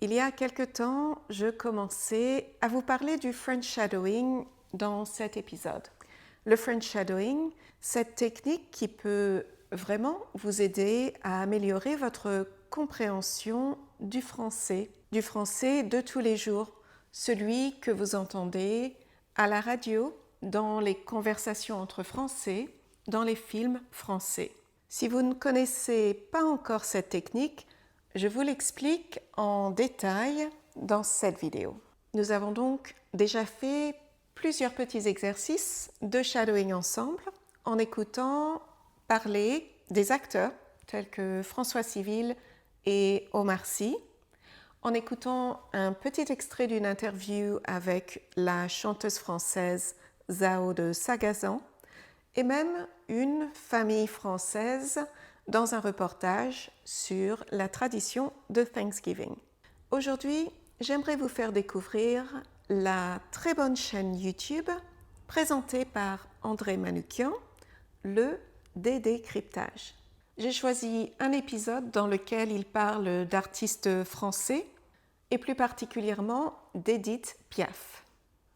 Il y a quelque temps, je commençais à vous parler du French shadowing dans cet épisode. Le French shadowing, cette technique qui peut vraiment vous aider à améliorer votre compréhension du français de tous les jours, celui que vous entendez à la radio, dans les conversations entre Français, dans les films français. Si vous ne connaissez pas encore cette technique, je vous l'explique en détail dans cette vidéo. Nous avons donc déjà fait plusieurs petits exercices de shadowing ensemble en écoutant parler des acteurs tels que François Civil et Omar Sy, en écoutant un petit extrait d'une interview avec la chanteuse française Zao de Sagazan et même une famille française dans un reportage sur la tradition de Thanksgiving. Aujourd'hui, j'aimerais vous faire découvrir la très bonne chaîne YouTube présentée par André Manoukian, le Dédécryptage. J'ai choisi un épisode dans lequel il parle d'artistes français et plus particulièrement d'Édith Piaf.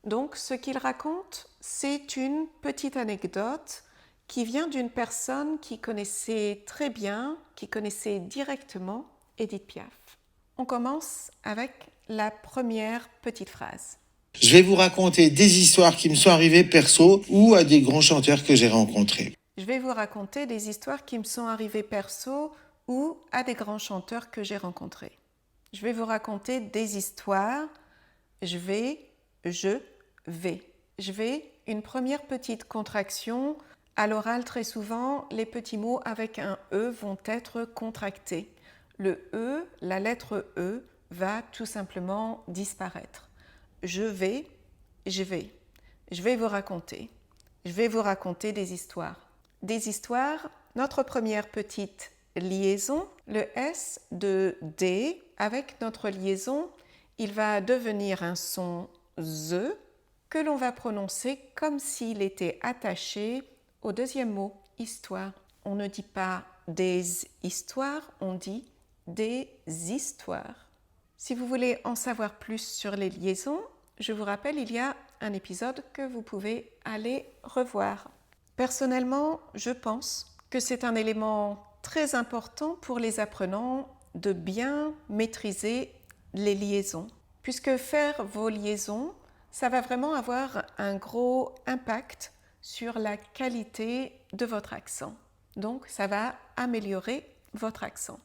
Donc, ce qu'il raconte, c'est une petite anecdote qui vient d'une personne qui connaissait très bien, qui connaissait directement Édith Piaf. On commence avec la première petite phrase. Je vais vous raconter des histoires qui me sont arrivées perso ou à des grands chanteurs que j'ai rencontrés. Je vais vous raconter des histoires qui me sont arrivées perso ou à des grands chanteurs que j'ai rencontrés. Je vais vous raconter des histoires. Je vais, une première petite contraction. À l'oral, très souvent, les petits mots avec un E vont être contractés. Le E, la lettre E, va tout simplement disparaître. Je vais vous raconter. Je vais vous raconter des histoires. Des histoires, notre première petite liaison, le S de D, avec notre liaison, il va devenir un son Z que l'on va prononcer comme s'il était attaché au deuxième mot, histoire. On ne dit pas des histoires, on dit des histoires. Si vous voulez en savoir plus sur les liaisons, je vous rappelle, il y a un épisode que vous pouvez aller revoir. Personnellement, je pense que c'est un élément très important pour les apprenants de bien maîtriser les liaisons, puisque faire vos liaisons, ça va vraiment avoir un gros impact sur la qualité de votre accent. Donc, ça va améliorer votre accent.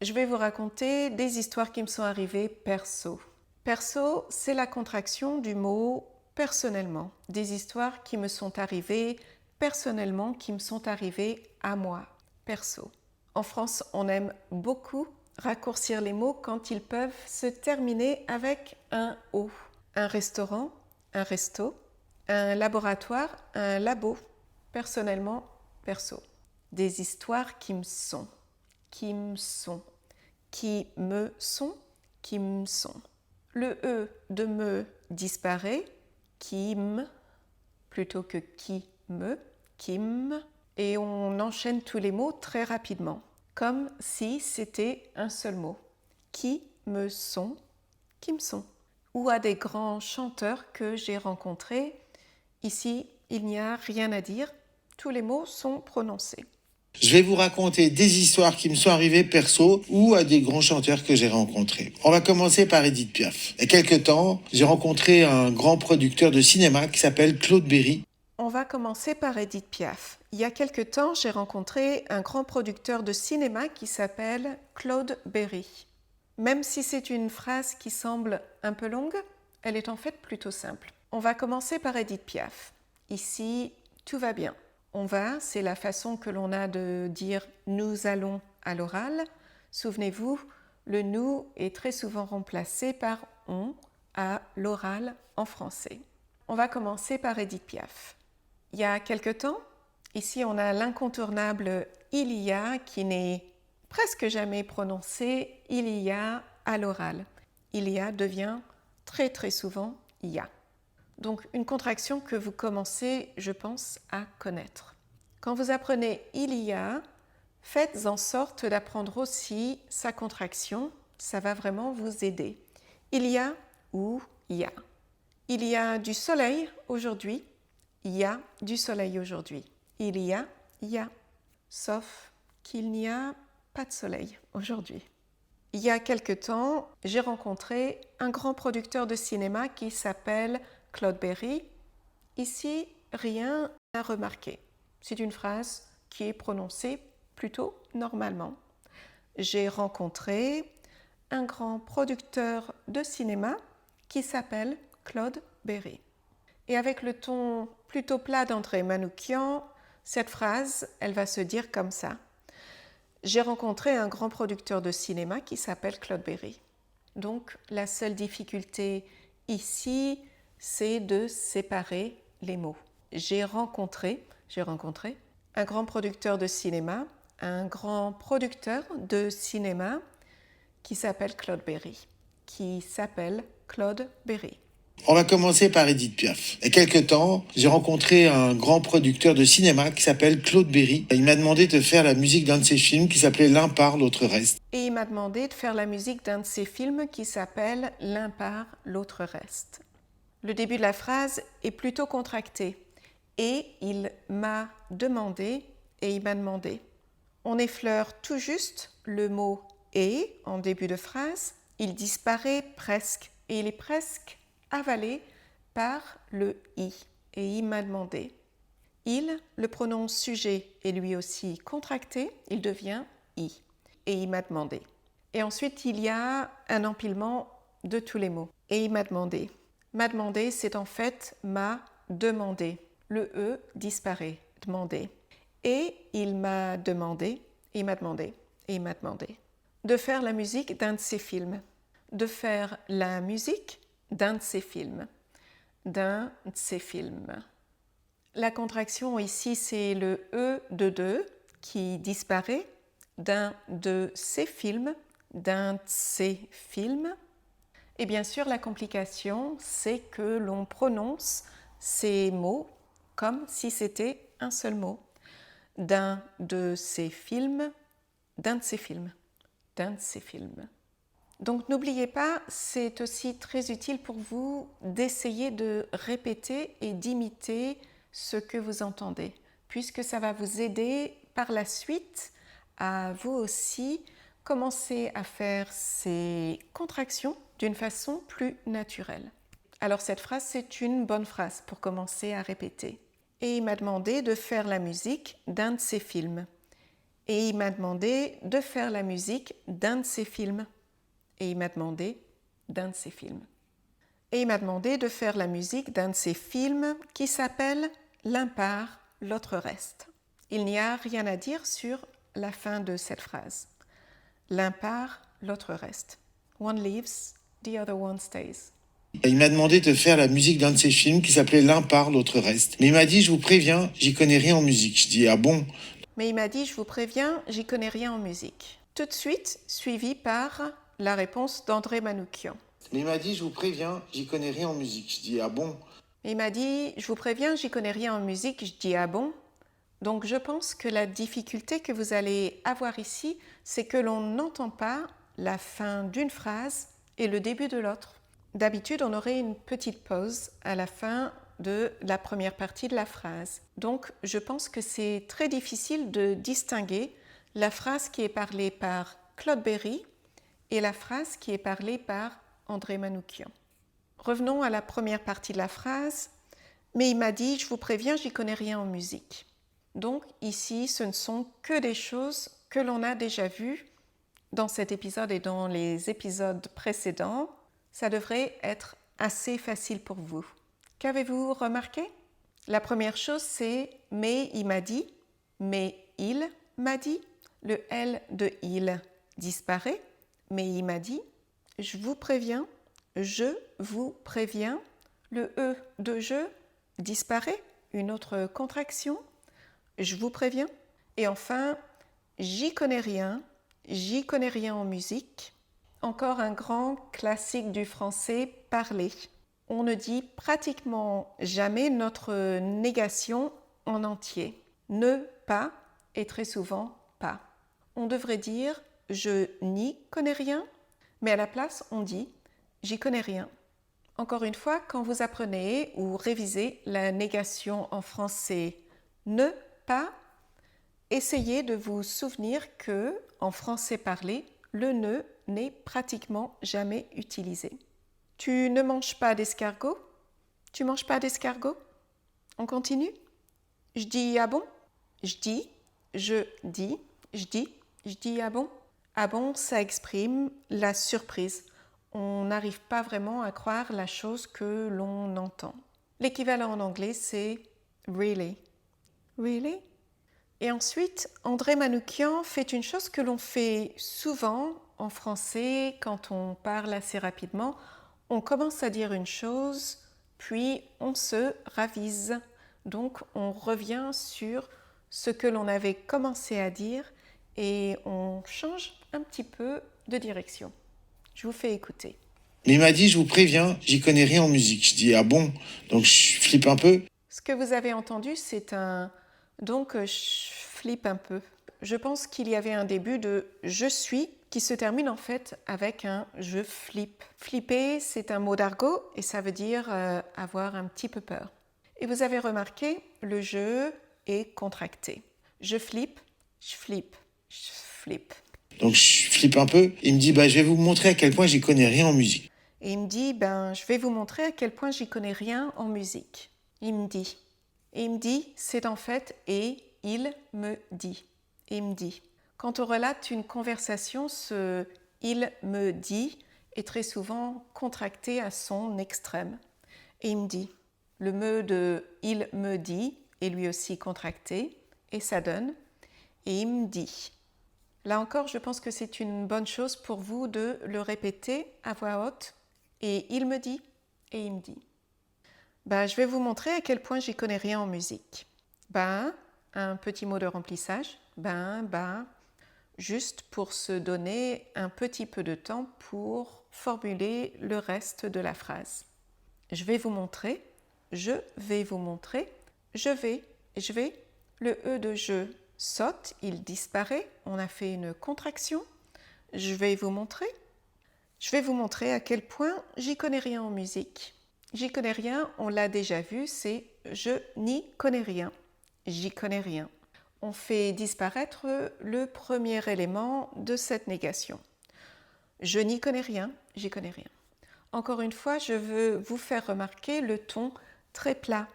Je vais vous raconter des histoires qui me sont arrivées perso. Perso, c'est la contraction du mot personnellement. Des histoires qui me sont arrivées personnellement, qui me sont arrivées à moi, perso. En France, on aime beaucoup raccourcir les mots quand ils peuvent se terminer avec un O. Un restaurant, un resto. Un laboratoire, un labo. Personnellement, perso. Des histoires qui me sont. Qui me sont. Qui me sont. Qui me sont. Le E de me disparaît. Qui me plutôt que qui me. Qui me. Et on enchaîne tous les mots très rapidement. Comme si c'était un seul mot. Qui me sont. Qui me sont. Ou à des grands chanteurs que j'ai rencontrés. Ici, il n'y a rien à dire, tous les mots sont prononcés. Je vais vous raconter des histoires qui me sont arrivées perso ou à des grands chanteurs que j'ai rencontrés. On va commencer par Édith Piaf. Il y a quelques temps, j'ai rencontré un grand producteur de cinéma qui s'appelle Claude Berry. On va commencer par Édith Piaf. Il y a quelque temps, j'ai rencontré un grand producteur de cinéma qui s'appelle Claude Berry. Même si c'est une phrase qui semble un peu longue, elle est en fait plutôt simple. On va commencer par Édith Piaf. Ici, tout va bien. On va, c'est la façon que l'on a de dire « nous allons » à l'oral. Souvenez-vous, le « nous » est très souvent remplacé par « on » à l'oral en français. On va commencer par Édith Piaf. Il y a quelque temps, ici on a l'incontournable « il y a » qui n'est presque jamais prononcé « il y a » à l'oral. « Il y a » devient très très souvent « il y a ». Donc une contraction que vous commencez, je pense, à connaître. Quand vous apprenez « il y a », faites en sorte d'apprendre aussi sa contraction, ça va vraiment vous aider. Il y a ou il y a. Il y a du soleil aujourd'hui. Il y a du soleil aujourd'hui. Il y a. Sauf qu'il n'y a pas de soleil aujourd'hui. Il y a quelque temps, j'ai rencontré un grand producteur de cinéma qui s'appelle Claude Berry. Ici, rien à remarquer. C'est une phrase qui est prononcée plutôt normalement. J'ai rencontré un grand producteur de cinéma qui s'appelle Claude Berry. Et avec le ton plutôt plat d'André Manoukian, cette phrase, elle va se dire comme ça. J'ai rencontré un grand producteur de cinéma qui s'appelle Claude Berry. Donc, la seule difficulté ici, c'est de séparer les mots. J'ai rencontré un grand producteur de cinéma, qui s'appelle Claude Berry. On va commencer par Edith Piaf. Il y a quelques temps, j'ai rencontré un grand producteur de cinéma qui s'appelle Claude Berry. Il m'a demandé de faire la musique d'un de ses films qui s'appelait L'un part, l'autre reste. Et il m'a demandé de faire la musique d'un de ses films qui s'appelle L'un part, l'autre reste. Le début de la phrase est plutôt contracté. Et il m'a demandé et il m'a demandé. On effleure tout juste le mot « et » en début de phrase. Il disparaît presque et il est presque avalé par le « i » et il m'a demandé. Il, le pronom sujet est lui aussi contracté, il devient « i » et il m'a demandé. Et ensuite, il y a un empilement de tous les mots. Et il m'a demandé. M'a demandé, c'est en fait m'a demandé. Le « e » disparaît, demandé. Et il m'a demandé, il m'a demandé, et il m'a demandé de faire la musique d'un de ses films. De faire la musique d'un de ses films. La contraction ici, c'est le « e » de deux qui disparaît, d'un de ses films, d'un de ses films. Et bien sûr, la complication, c'est que l'on prononce ces mots comme si c'était un seul mot. D'un de ses films, d'un de ses films, d'un de ses films. Donc n'oubliez pas, c'est aussi très utile pour vous d'essayer de répéter et d'imiter ce que vous entendez, puisque ça va vous aider par la suite à vous aussi commencer à faire ces contractions d'une façon plus naturelle. Alors cette phrase, c'est une bonne phrase pour commencer à répéter. Et il m'a demandé de faire la musique d'un de ses films. Et il m'a demandé de faire la musique d'un de ses films. Et il m'a demandé d'un de ses films. Et il m'a demandé de faire la musique d'un de ses films qui s'appelle L'un part, l'autre reste. Il n'y a rien à dire sur la fin de cette phrase. L'un part, l'autre reste. One leaves, the other one stays. Il m'a demandé de faire la musique d'un de ses films qui s'appelait L'un part, l'autre reste. Mais il m'a dit, je vous préviens, j'y connais rien en musique. Je dis, ah bon? Mais il m'a dit, je vous préviens, j'y connais rien en musique. Tout de suite, suivi par la réponse d'André Manoukian. Mais il m'a dit, je vous préviens, j'y connais rien en musique. Je dis, ah bon? Et il m'a dit, je vous préviens, j'y connais rien en musique. Je dis, ah bon? Donc je pense que la difficulté que vous allez avoir ici, c'est que l'on n'entend pas la fin d'une phrase et le début de l'autre. D'habitude, on aurait une petite pause à la fin de la première partie de la phrase. Donc, je pense que c'est très difficile de distinguer la phrase qui est parlée par Claude Berry et la phrase qui est parlée par André Manoukian. Revenons à la première partie de la phrase. Mais il m'a dit, je vous préviens, j'y connais rien en musique. Donc, ici, ce ne sont que des choses que l'on a déjà vues dans cet épisode et dans les épisodes précédents. Ça devrait être assez facile pour vous. Qu'avez-vous remarqué? La première chose, c'est « mais il m'a dit »,« mais il m'a dit ». Le « L » de « il » disparaît. « Mais il m'a dit »,« je vous préviens »,« je vous préviens ». Le « e » de « je » disparaît. Une autre contraction. « Je vous préviens ». Et enfin, « j'y connais rien en musique ». Encore un grand classique du français parlé. On ne dit pratiquement jamais notre négation en entier. Ne pas et très souvent pas. On devrait dire je n'y connais rien, Mais à la place, on dit « j'y connais rien ». Encore une fois, quand vous apprenez ou révisez la négation en français « ne pas », essayez de vous souvenir que, en français parlé, le « ne » n'est pratiquement jamais utilisé. Tu ne manges pas d'escargot? Tu manges pas d'escargot? On continue? Je dis ah bon? Je dis, je dis, je dis, je dis ah bon? Ah bon, ça exprime la surprise. On n'arrive pas vraiment à croire la chose que l'on entend. L'équivalent en anglais, c'est really. Really? Et ensuite, André Manoukian fait une chose que l'on fait souvent en français quand on parle assez rapidement. On commence à dire une chose, puis on se ravise. Donc, on revient sur ce que l'on avait commencé à dire et on change un petit peu de direction. Je vous fais écouter. Mais il m'a dit, je vous préviens, j'y connais rien en musique. Je dis, ah bon? Donc je flippe un peu. Ce que vous avez entendu, c'est un « donc je flippe un peu ». Je pense qu'il y avait un début de « je suis » qui se termine en fait avec un « je flippe ». Flipper, c'est un mot d'argot et ça veut dire avoir un petit peu peur. Et vous avez remarqué, le « je » est contracté. Je flippe, je flippe, je flippe. Donc je flippe un peu. Il me dit, je vais vous montrer à quel point j'y connais rien en musique. Et il me dit, je vais vous montrer à quel point j'y connais rien en musique. Il me dit. Et il me dit, c'est en fait « et il me dit ». Et il me dit. Quand on relate une conversation, ce « il me dit » est très souvent contracté à son extrême. Et il me dit. Le me de « il me dit » est lui aussi contracté et ça donne « et il me dit ». Là encore, je pense que c'est une bonne chose pour vous de le répéter à voix haute. Et il me dit, et il me dit. Je vais vous montrer à quel point j'y connais rien en musique. Un petit mot de remplissage. Juste pour se donner un petit peu de temps pour formuler le reste de la phrase. Je vais vous montrer, je vais vous montrer, je vais, le E de je saute, il disparaît, on a fait une contraction. Je vais vous montrer. Je vais vous montrer à quel point j'y connais rien en musique. J'y connais rien, on l'a déjà vu, c'est je n'y connais rien. J'y connais rien. On fait disparaître le premier élément de cette négation. Je n'y connais rien, j'y connais rien. Encore une fois, je veux vous faire remarquer le ton très plat.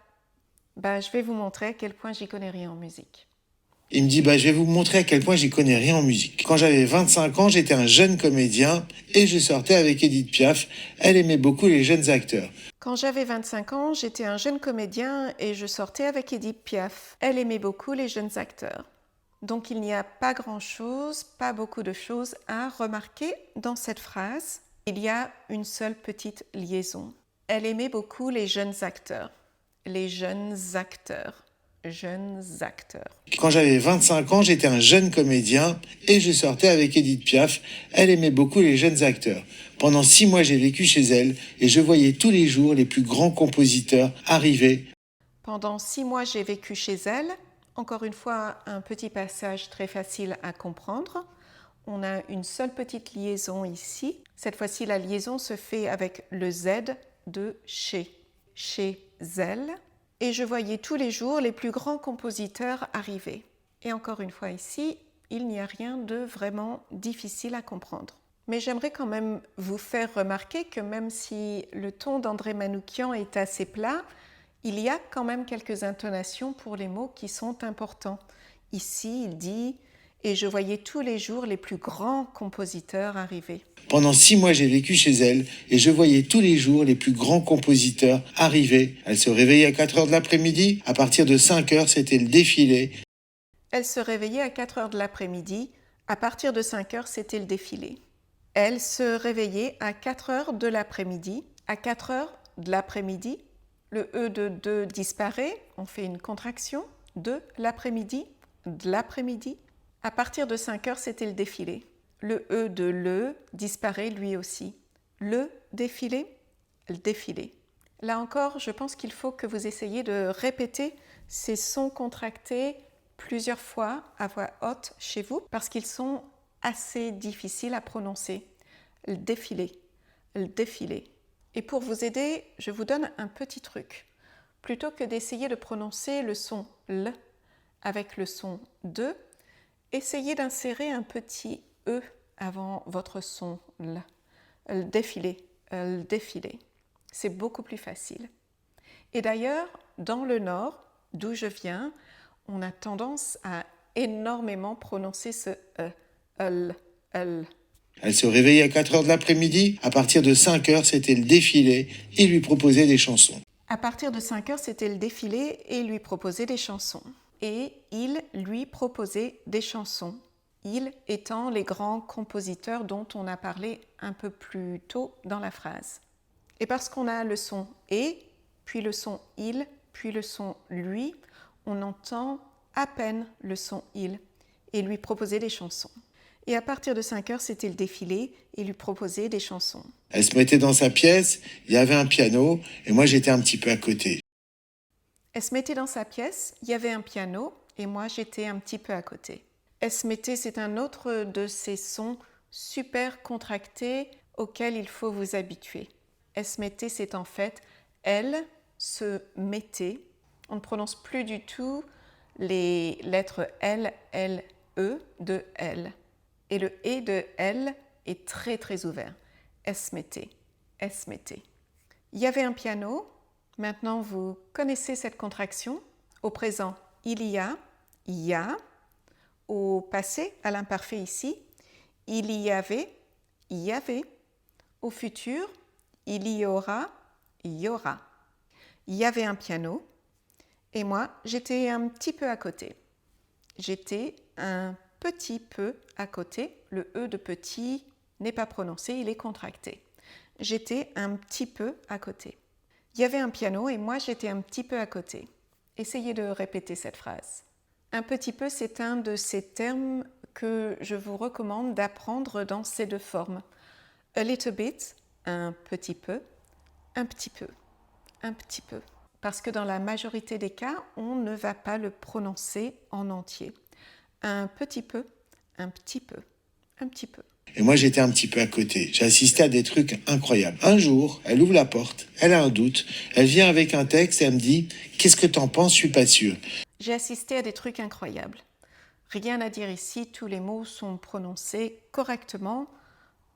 Je vais vous montrer à quel point j'y connais rien en musique. Il me dit, je vais vous montrer à quel point j'y connais rien en musique. Quand j'avais 25 ans, j'étais un jeune comédien et je sortais avec Édith Piaf. Elle aimait beaucoup les jeunes acteurs. Quand j'avais 25 ans, j'étais un jeune comédien et je sortais avec Édith Piaf. Elle aimait beaucoup les jeunes acteurs. Donc il n'y a pas grand-chose, pas beaucoup de choses à remarquer dans cette phrase. Il y a une seule petite liaison. Elle aimait beaucoup les jeunes acteurs. Les jeunes acteurs. Jeunes acteurs. Quand j'avais 25 ans, j'étais un jeune comédien et je sortais avec Édith Piaf. Elle aimait beaucoup les jeunes acteurs. Pendant 6 mois, j'ai vécu chez elle et je voyais tous les jours les plus grands compositeurs arriver. Pendant 6 mois, j'ai vécu chez elle. Encore une fois, un petit passage très facile à comprendre. On a une seule petite liaison ici. Cette fois-ci, la liaison se fait avec le Z de chez. Chez elle. Et je voyais tous les jours les plus grands compositeurs arriver. Et encore une fois ici, il n'y a rien de vraiment difficile à comprendre. Mais j'aimerais quand même vous faire remarquer que même si le ton d'André Manoukian est assez plat, il y a quand même quelques intonations pour les mots qui sont importants. Ici, il dit « et je voyais tous les jours les plus grands compositeurs arriver ». Pendant 6 mois, j'ai vécu chez elle et je voyais tous les jours les plus grands compositeurs arriver. Elle se réveillait à 4 heures de l'après-midi. À partir de 5 heures, c'était le défilé. Elle se réveillait à 4 heures de l'après-midi. À partir de 5 heures, c'était le défilé. Elle se réveillait à 4 heures de l'après-midi. À 4 heures de l'après-midi, le E de disparaît. On fait une contraction. De l'après-midi, de l'après-midi. À partir de 5 heures, c'était le défilé. Le E de le disparaît lui aussi. Le défilé, le défilé. Là encore, je pense qu'il faut que vous essayiez de répéter ces sons contractés plusieurs fois à voix haute chez vous parce qu'ils sont assez difficiles à prononcer. le défilé, le défilé. Et pour vous aider, je vous donne un petit truc. Plutôt que d'essayer de prononcer le son L avec le son de, essayez d'insérer un petit E avant votre son L. Le défilé, le défilé. C'est beaucoup plus facile. Et d'ailleurs, dans le Nord, d'où je viens, on a tendance à énormément prononcer ce E, L, L. Elle se réveillait à 4 heures de l'après-midi. À partir de 5 heures, c'était le défilé. Il lui proposait des chansons. À partir de 5 heures, c'était le défilé et il lui proposait des chansons. Et il lui proposait des chansons. Il étant les grands compositeurs dont on a parlé un peu plus tôt dans la phrase. Et parce qu'on a le son et, puis le son il, puis le son lui, on entend à peine le son il et lui proposait des chansons. Et à partir de 5 heures, c'était le défilé et lui proposait des chansons. Elle se mettait dans sa pièce, il y avait un piano, et moi j'étais un petit peu à côté. Elle se mettait dans sa pièce, il y avait un piano, et moi j'étais un petit peu à côté. Elle se mettait, c'est un autre de ces sons super contractés auxquels il faut vous habituer. Elle se mettait, c'est en fait, elle se mettait. On ne prononce plus du tout les lettres L, L, E de elle. Et le E de elle est très très ouvert. Elle se mettait, elle se mettait. Il y avait un piano. Maintenant, vous connaissez cette contraction. Au présent, il y a. Au passé, à l'imparfait ici, il y avait. Au futur, il y aura. Il y avait un piano. Et moi, j'étais un petit peu à côté. J'étais un petit peu à côté. Le E de petit n'est pas prononcé, il est contracté. J'étais un petit peu à côté. Il y avait un piano et moi j'étais un petit peu à côté. Essayez de répéter cette phrase. Un petit peu, c'est un de ces termes que je vous recommande d'apprendre dans ces deux formes. A little bit, un petit peu, un petit peu, un petit peu. Parce que dans la majorité des cas, on ne va pas le prononcer en entier. Un petit peu, un petit peu, un petit peu. Et moi, j'étais un petit peu à côté. J'ai assisté à des trucs incroyables. Un jour, elle ouvre la porte, elle a un doute, elle vient avec un texte et elle me dit « Qu'est-ce que t'en penses? Je suis pas sûre. » J'ai assisté à des trucs incroyables. Rien à dire ici, tous les mots sont prononcés correctement.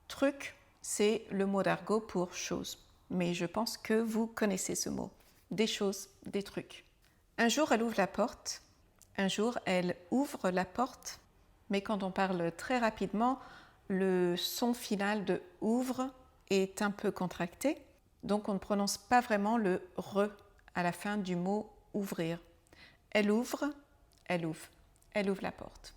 Truc, c'est le mot d'argot pour chose. Mais je pense que vous connaissez ce mot. Des choses, des trucs. Un jour, elle ouvre la porte. Un jour, elle ouvre la porte. Mais quand on parle très rapidement, le son final de ouvre est un peu contracté, donc on ne prononce pas vraiment le re à la fin du mot ouvrir. Elle ouvre, elle ouvre, elle ouvre la porte.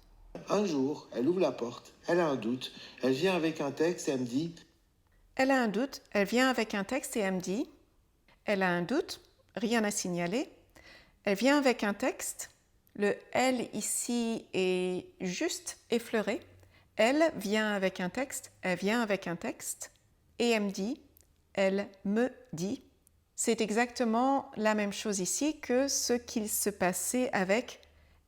Un jour, elle ouvre la porte, elle a un doute, elle vient avec un texte et elle me dit « Elle a un doute, elle vient avec un texte et elle me dit « Elle a un doute, rien à signaler. » Elle vient avec un texte, le « elle » ici est juste effleuré. Elle vient avec un texte, elle vient avec un texte, et elle me dit, elle me dit. C'est exactement la même chose ici que ce qu'il se passait avec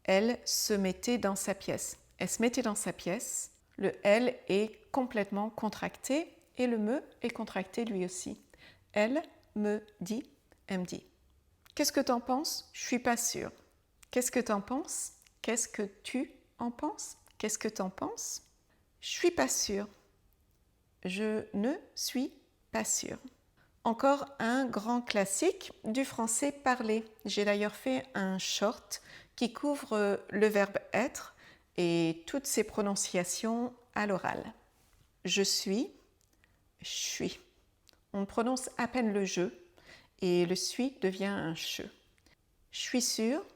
elle se mettait dans sa pièce. Elle se mettait dans sa pièce, le elle est complètement contracté et le me est contracté lui aussi. Elle me dit, elle me dit. Qu'est-ce que t'en penses? Je suis pas sûre. Qu'est-ce que t'en penses? Qu'est-ce que tu en penses? Qu'est-ce que t'en penses? Je suis pas sûre. Je ne suis pas sûre. Encore un grand classique du français parlé. J'ai d'ailleurs fait un short qui couvre le verbe être et toutes ses prononciations à l'oral. Je suis. On prononce à peine le je et le suis devient un che. Je suis sûre,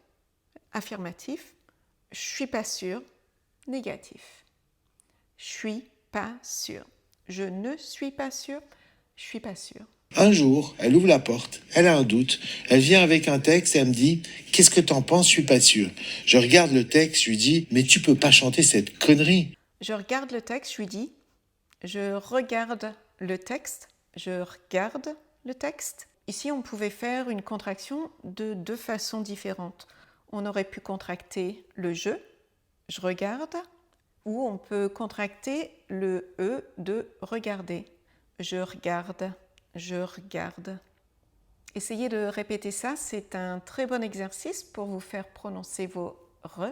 affirmatif. Je suis pas sûre, négatif. Je suis pas sûre. Je ne suis pas sûre, je suis pas sûre. Un jour, elle ouvre la porte, elle a un doute, elle vient avec un texte et elle me dit « Qu'est-ce que t'en penses? Je suis pas sûre. » Je regarde le texte, je lui dis « Mais tu peux pas chanter cette connerie. » Je regarde le texte, je lui dis « Je regarde le texte, je regarde le texte. » Ici, on pouvait faire une contraction de deux façons différentes. On aurait pu contracter le je regarde, Ou on peut contracter le E de regarder. Je regarde, je regarde. Essayez de répéter ça, c'est un très bon exercice pour vous faire prononcer vos re.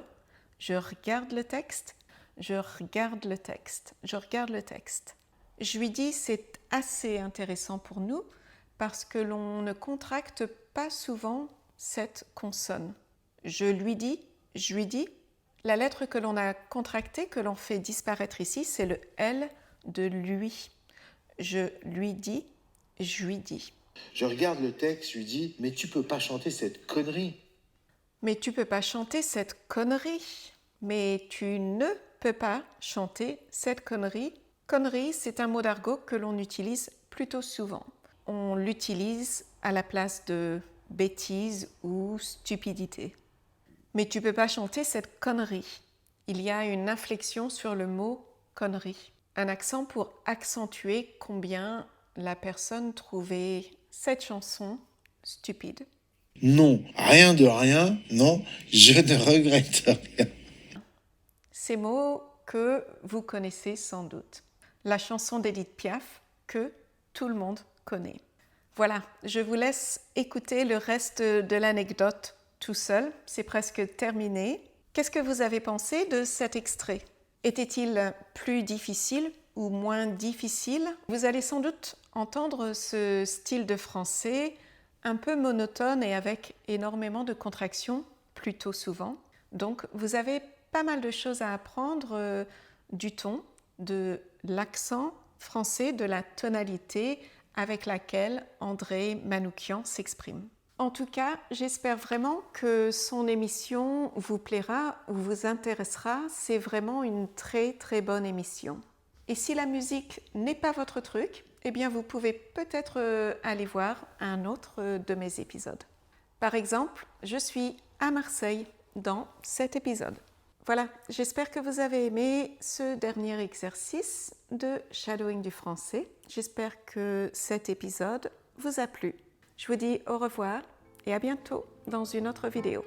Je regarde le texte, je regarde le texte, je regarde le texte. Je lui dis, c'est assez intéressant pour nous parce que l'on ne contracte pas souvent cette consonne. Je lui dis, je lui dis. La lettre que l'on a contractée, que l'on fait disparaître ici, c'est le L de lui. Je lui dis, je lui dis. Je regarde le texte, je lui dis, mais tu peux pas chanter cette connerie. Mais tu peux pas chanter cette connerie. Mais tu ne peux pas chanter cette connerie. Connerie, c'est un mot d'argot que l'on utilise plutôt souvent. On l'utilise à la place de bêtise ou stupidité. Mais tu peux pas chanter cette connerie. Il y a une inflexion sur le mot connerie. Un accent pour accentuer combien la personne trouvait cette chanson stupide. Non, rien de rien, non, je ne regrette rien. Ces mots que vous connaissez sans doute. La chanson d'Édith Piaf que tout le monde connaît. Voilà, je vous laisse écouter le reste de l'anecdote tout seul, c'est presque terminé. Qu'est-ce que vous avez pensé de cet extrait? Était-il plus difficile ou moins difficile? Vous allez sans doute entendre ce style de français un peu monotone et avec énormément de contractions plutôt souvent. Donc vous avez pas mal de choses à apprendre du ton, de l'accent français, de la tonalité avec laquelle André Manoukian s'exprime. En tout cas, j'espère vraiment que son émission vous plaira ou vous intéressera. C'est vraiment une très très bonne émission. Et si la musique n'est pas votre truc, eh bien vous pouvez peut-être aller voir un autre de mes épisodes. Par exemple, je suis à Marseille dans cet épisode. Voilà, j'espère que vous avez aimé ce dernier exercice de shadowing du français. J'espère que cet épisode vous a plu. Je vous dis au revoir et à bientôt dans une autre vidéo.